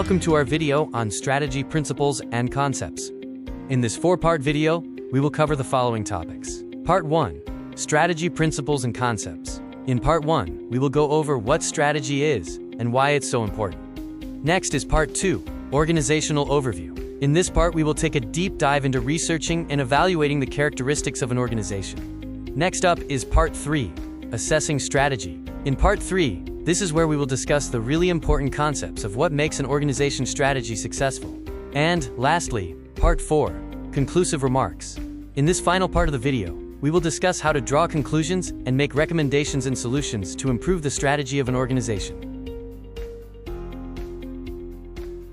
Welcome to our video on strategy principles and concepts. In this 4-part video, we will cover the following topics. Part 1, strategy principles and concepts. In Part 1, we will go over what strategy is and why it's so important. Next is Part 2, organizational overview. In this part, we will take a deep dive into researching and evaluating the characteristics of an organization. Next up is Part 3, assessing strategy. In Part 3, this is where we will discuss the really important concepts of what makes an organization's strategy successful. And lastly, Part 4, conclusive remarks. In this final part of the video, we will discuss how to draw conclusions and make recommendations and solutions to improve the strategy of an organization.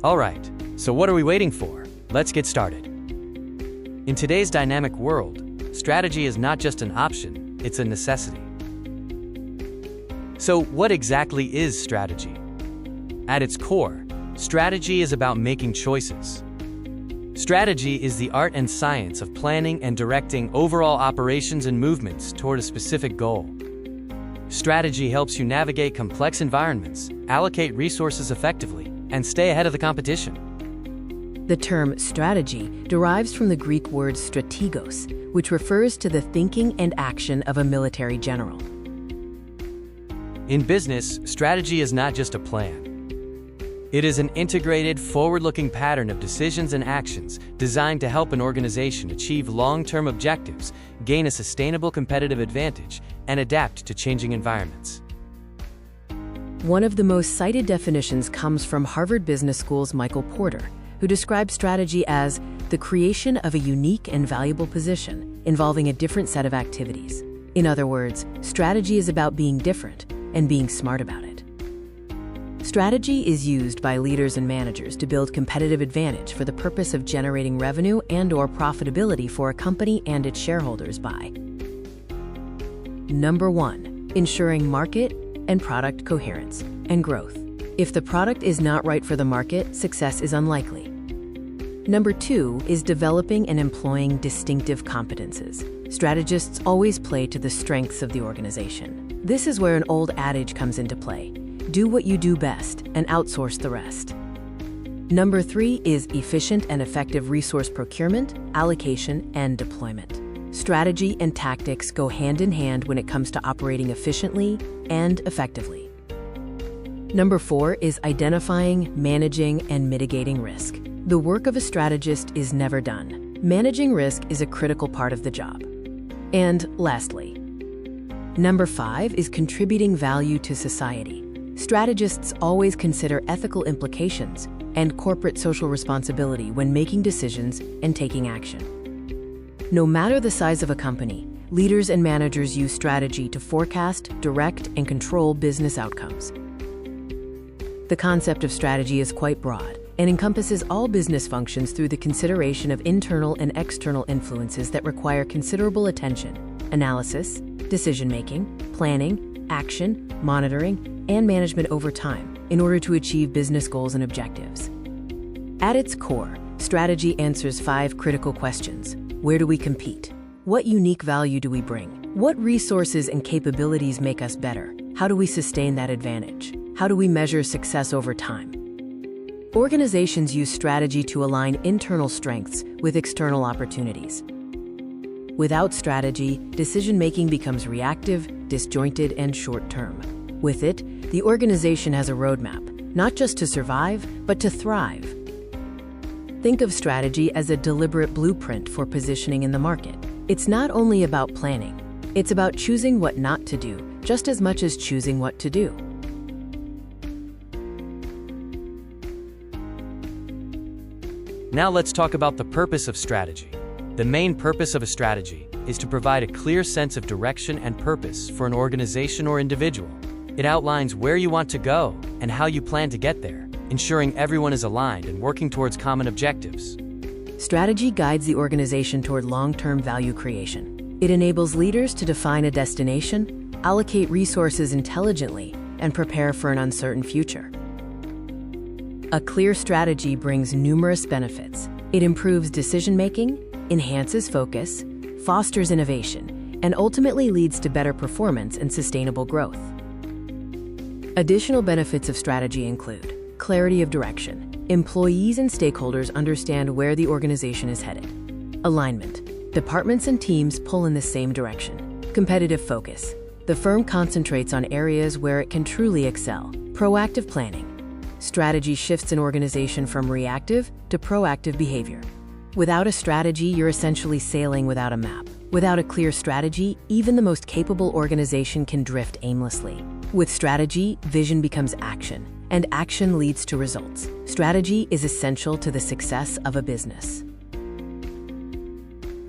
Alright, so what are we waiting for? Let's get started. In today's dynamic world, strategy is not just an option, it's a necessity. So what exactly is strategy? At its core, strategy is about making choices. Strategy is the art and science of planning and directing overall operations and movements toward a specific goal. Strategy helps you navigate complex environments, allocate resources effectively, and stay ahead of the competition. The term strategy derives from the Greek word strategos, which refers to the thinking and action of a military general. In business, strategy is not just a plan. It is an integrated, forward-looking pattern of decisions and actions designed to help an organization achieve long-term objectives, gain a sustainable competitive advantage, and adapt to changing environments. One of the most cited definitions comes from Harvard Business School's Michael Porter, who describes strategy as the creation of a unique and valuable position involving a different set of activities. In other words, strategy is about being different and being smart about it. Strategy is used by leaders and managers to build competitive advantage for the purpose of generating revenue and/or profitability for a company and its shareholders by: Number 1, ensuring market and product coherence and growth. If the product is not right for the market, success is unlikely. Number 2 is developing and employing distinctive competences. Strategists always play to the strengths of the organization. This is where an old adage comes into play: do what you do best and outsource the rest. Number 3 is efficient and effective resource procurement, allocation, and deployment. Strategy and tactics go hand in hand when it comes to operating efficiently and effectively. Number 4 is identifying, managing, and mitigating risk. The work of a strategist is never done. Managing risk is a critical part of the job. And lastly, Number 5 is contributing value to society. Strategists always consider ethical implications and corporate social responsibility when making decisions and taking action. No matter the size of a company, leaders and managers use strategy to forecast, direct, and control business outcomes. The concept of strategy is quite broad and encompasses all business functions through the consideration of internal and external influences that require considerable attention, analysis, decision-making, planning, action, monitoring, and management over time in order to achieve business goals and objectives. At its core, strategy answers 5 critical questions. Where do we compete? What unique value do we bring? What resources and capabilities make us better? How do we sustain that advantage? How do we measure success over time? Organizations use strategy to align internal strengths with external opportunities. Without strategy, decision-making becomes reactive, disjointed, and short-term. With it, the organization has a roadmap, not just to survive, but to thrive. Think of strategy as a deliberate blueprint for positioning in the market. It's not only about planning, it's about choosing what not to do, just as much as choosing what to do. Now let's talk about the purpose of strategy. The main purpose of a strategy is to provide a clear sense of direction and purpose for an organization or individual. It outlines where you want to go and how you plan to get there, ensuring everyone is aligned and working towards common objectives. Strategy guides the organization toward long-term value creation. It enables leaders to define a destination, allocate resources intelligently, and prepare for an uncertain future. A clear strategy brings numerous benefits. It improves decision-making, enhances focus, fosters innovation, and ultimately leads to better performance and sustainable growth. Additional benefits of strategy include clarity of direction. Employees and stakeholders understand where the organization is headed. Alignment. Departments and teams pull in the same direction. Competitive focus. The firm concentrates on areas where it can truly excel. Proactive planning. Strategy shifts an organization from reactive to proactive behavior. Without a strategy, you're essentially sailing without a map. Without a clear strategy, even the most capable organization can drift aimlessly. With strategy, vision becomes action, and action leads to results. Strategy is essential to the success of a business.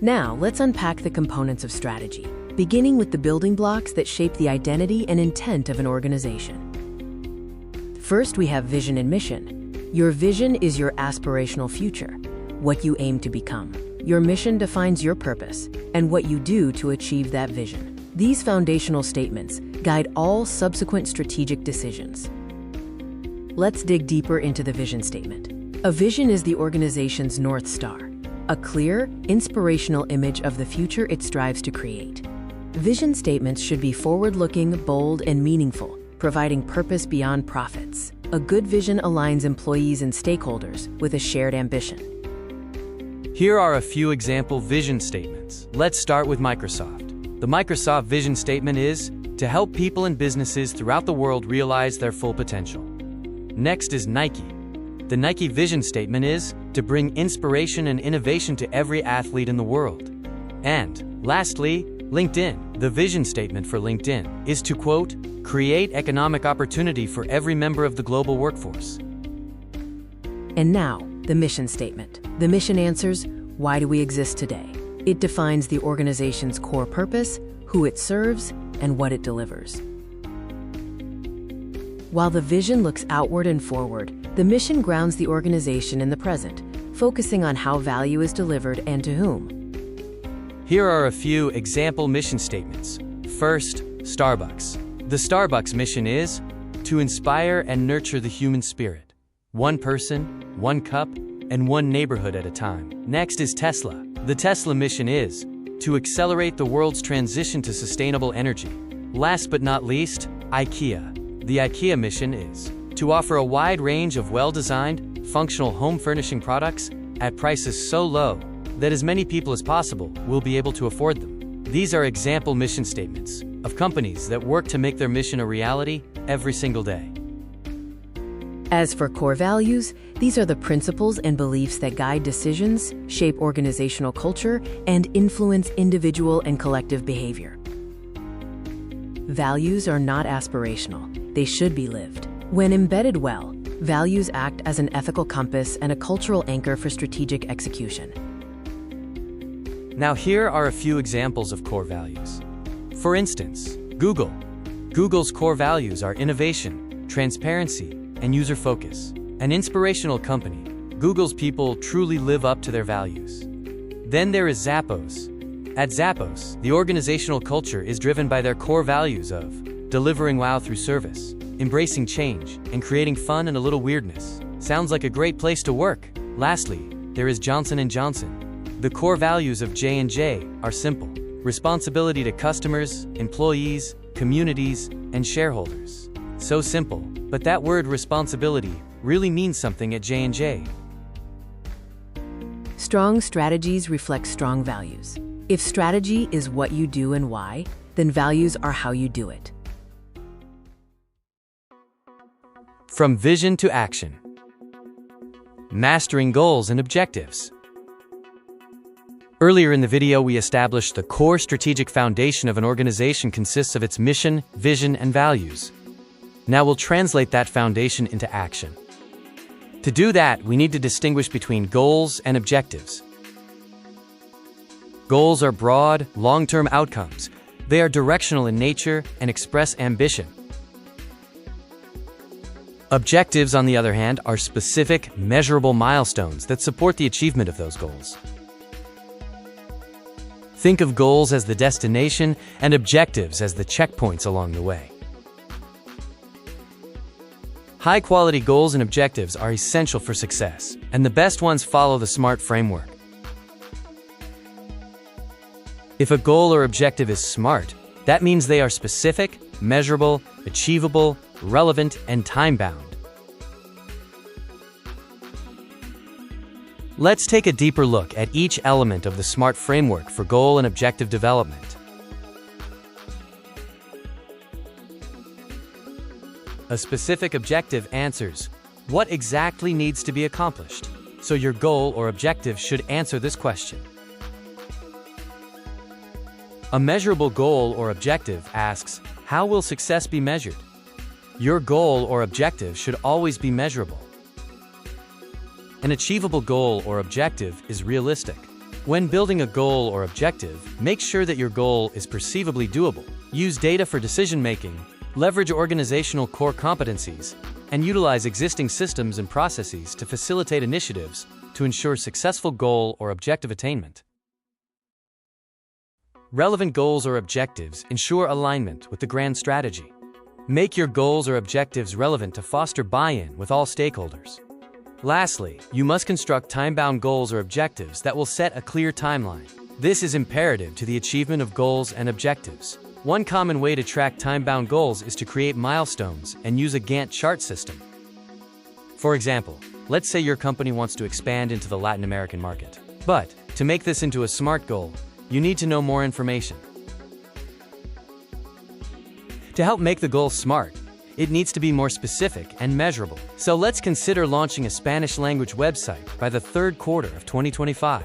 Now, let's unpack the components of strategy, beginning with the building blocks that shape the identity and intent of an organization. First, we have vision and mission. Your vision is your aspirational future, what you aim to become. Your mission defines your purpose and what you do to achieve that vision. These foundational statements guide all subsequent strategic decisions. Let's dig deeper into the vision statement. A vision is the organization's North Star, a clear, inspirational image of the future it strives to create. Vision statements should be forward-looking, bold, and meaningful, providing purpose beyond profits. A good vision aligns employees and stakeholders with a shared ambition. Here are a few example vision statements. Let's start with Microsoft. The Microsoft vision statement is to help people and businesses throughout the world realize their full potential. Next is Nike. The Nike vision statement is to bring inspiration and innovation to every athlete in the world. And lastly, LinkedIn. The vision statement for LinkedIn is to, quote, create economic opportunity for every member of the global workforce. And now, the mission statement. The mission answers, why do we exist today? It defines the organization's core purpose, who it serves, and what it delivers. While the vision looks outward and forward, the mission grounds the organization in the present, focusing on how value is delivered and to whom. Here are a few example mission statements. First, Starbucks. The Starbucks mission is to inspire and nurture the human spirit. One person, one cup, and one neighborhood at a time. Next is Tesla. The Tesla mission is to accelerate the world's transition to sustainable energy. Last but not least, IKEA. The IKEA mission is to offer a wide range of well-designed, functional home furnishing products at prices so low that as many people as possible will be able to afford them. These are example mission statements of companies that work to make their mission a reality every single day. As for core values, these are the principles and beliefs that guide decisions, shape organizational culture, and influence individual and collective behavior. Values are not aspirational, they should be lived. When embedded well, values act as an ethical compass and a cultural anchor for strategic execution. Now here are a few examples of core values. For instance, Google. Google's core values are innovation, transparency, and user focus. An inspirational company, Google's people truly live up to their values. Then there is Zappos. At Zappos, the organizational culture is driven by their core values of delivering wow through service, embracing change, and creating fun and a little weirdness. Sounds like a great place to work. Lastly, there is Johnson & Johnson. The core values of J&J are simple: responsibility to customers, employees, communities, and shareholders. So simple, but that word responsibility really means something at J&J. Strong strategies reflect strong values. If strategy is what you do and why, then values are how you do it. From vision to action. Mastering goals and objectives. Earlier in the video, we established the core strategic foundation of an organization consists of its mission, vision, and values. Now we'll translate that foundation into action. To do that, we need to distinguish between goals and objectives. Goals are broad, long-term outcomes. They are directional in nature and express ambition. Objectives, on the other hand, are specific, measurable milestones that support the achievement of those goals. Think of goals as the destination and objectives as the checkpoints along the way. High-quality goals and objectives are essential for success, and the best ones follow the SMART framework. If a goal or objective is SMART, that means they are specific, measurable, achievable, relevant, and time-bound. Let's take a deeper look at each element of the SMART framework for goal and objective development. A specific objective answers what exactly needs to be accomplished. So your goal or objective should answer this question. A measurable goal or objective asks, how will success be measured? Your goal or objective should always be measurable. An achievable goal or objective is realistic. When building a goal or objective, make sure that your goal is perceivably doable. Use data for decision-making, leverage organizational core competencies, and utilize existing systems and processes to facilitate initiatives to ensure successful goal or objective attainment. Relevant goals or objectives ensure alignment with the grand strategy. Make your goals or objectives relevant to foster buy-in with all stakeholders. Lastly, you must construct time-bound goals or objectives that will set a clear timeline. This is imperative to the achievement of goals and objectives. One common way to track time-bound goals is to create milestones and use a Gantt chart system. For example, let's say your company wants to expand into the Latin American market. But, to make this into a SMART goal, you need to know more information. To help make the goal SMART, it needs to be more specific and measurable. So let's consider launching a Spanish-language website by the third quarter of 2025.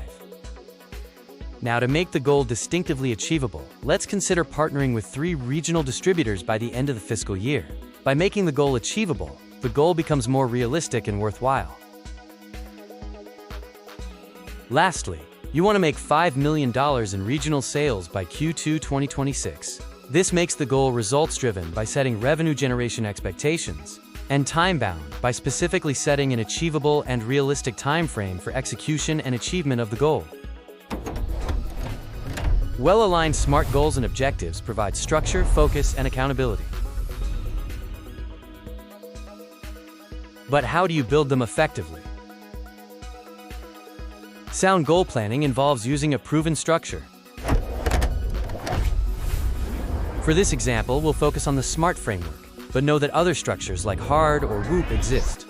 Now, to make the goal distinctively achievable, let's consider partnering with 3 regional distributors by the end of the fiscal year. By making the goal achievable, the goal becomes more realistic and worthwhile. Lastly, you want to make $5 million in regional sales by Q2 2026. This makes the goal results-driven by setting revenue generation expectations, and time-bound by specifically setting an achievable and realistic time frame for execution and achievement of the goal. Well-aligned SMART goals and objectives provide structure, focus, and accountability. But how do you build them effectively? Sound goal planning involves using a proven structure. For this example, we'll focus on the SMART framework, but know that other structures like HARD or WHOOP exist.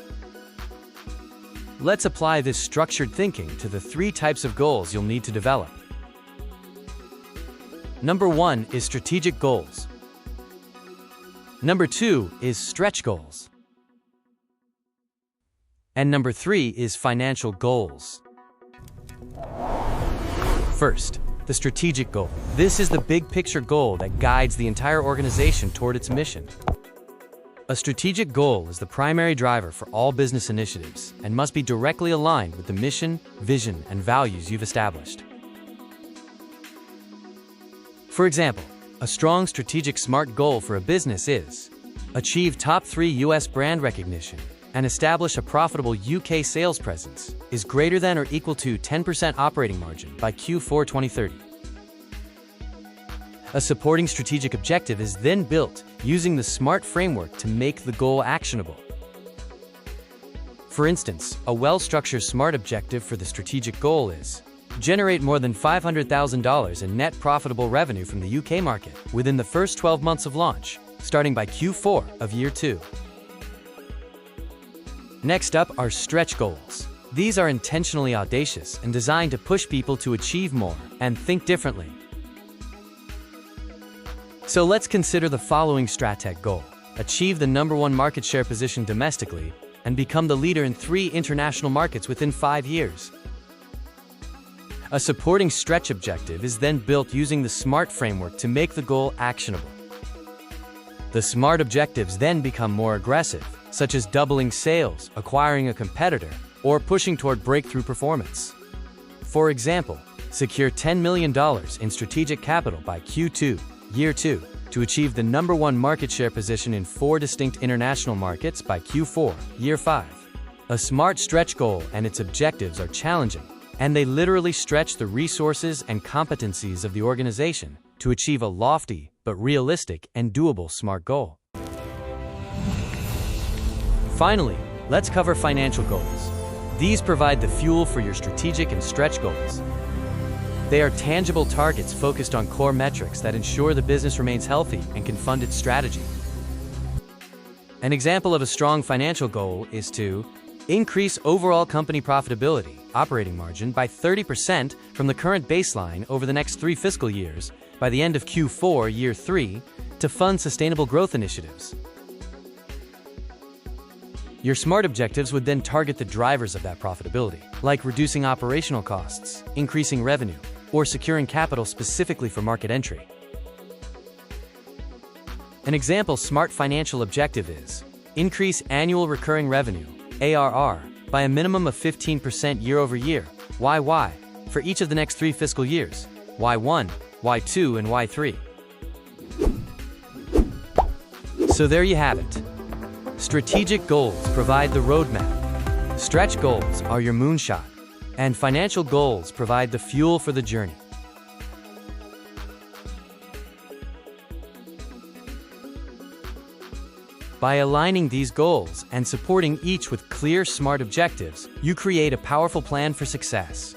Let's apply this structured thinking to the 3 types of goals you'll need to develop. Number 1 is strategic goals. Number 2 is stretch goals. And number 3 is financial goals. First, the strategic goal. This is the big picture goal that guides the entire organization toward its mission. A strategic goal is the primary driver for all business initiatives and must be directly aligned with the mission, vision, and values you've established. For example, a strong strategic SMART goal for a business is achieve top 3 US brand recognition and establish a profitable UK sales presence is greater than or equal to 10% operating margin by Q4 2030. A supporting strategic objective is then built using the SMART framework to make the goal actionable. For instance, a well-structured SMART objective for the strategic goal is generate more than $500,000 in net profitable revenue from the UK market within the first 12 months of launch, starting by Q4 of year 2. Next up are stretch goals. These are intentionally audacious and designed to push people to achieve more and think differently. So let's consider the following STRATEG goal: achieve the number 1 market share position domestically and become the leader in 3 international markets within 5 years. A supporting stretch objective is then built using the SMART framework to make the goal actionable. The SMART objectives then become more aggressive, such as doubling sales, acquiring a competitor, or pushing toward breakthrough performance. For example, secure $10 million in strategic capital by Q2, year 2, to achieve the number 1 market share position in 4 distinct international markets by Q4, year 5. A SMART stretch goal and its objectives are challenging, and they literally stretch the resources and competencies of the organization to achieve a lofty but realistic and doable SMART goal. Finally, let's cover financial goals. These provide the fuel for your strategic and stretch goals. They are tangible targets focused on core metrics that ensure the business remains healthy and can fund its strategy. An example of a strong financial goal is to increase overall company profitability, operating margin by 30% from the current baseline over the next 3 fiscal years by the end of Q4 Year 3 to fund sustainable growth initiatives. Your SMART objectives would then target the drivers of that profitability, like reducing operational costs, increasing revenue, or securing capital specifically for market entry. An example SMART financial objective is increase annual recurring revenue, ARR, by a minimum of 15% year over year, YY, for each of the next 3 fiscal years, Y1, Y2, and Y3. So there you have it. Strategic goals provide the roadmap. Stretch goals are your moonshot. And financial goals provide the fuel for the journey. By aligning these goals and supporting each with clear, SMART objectives, you create a powerful plan for success.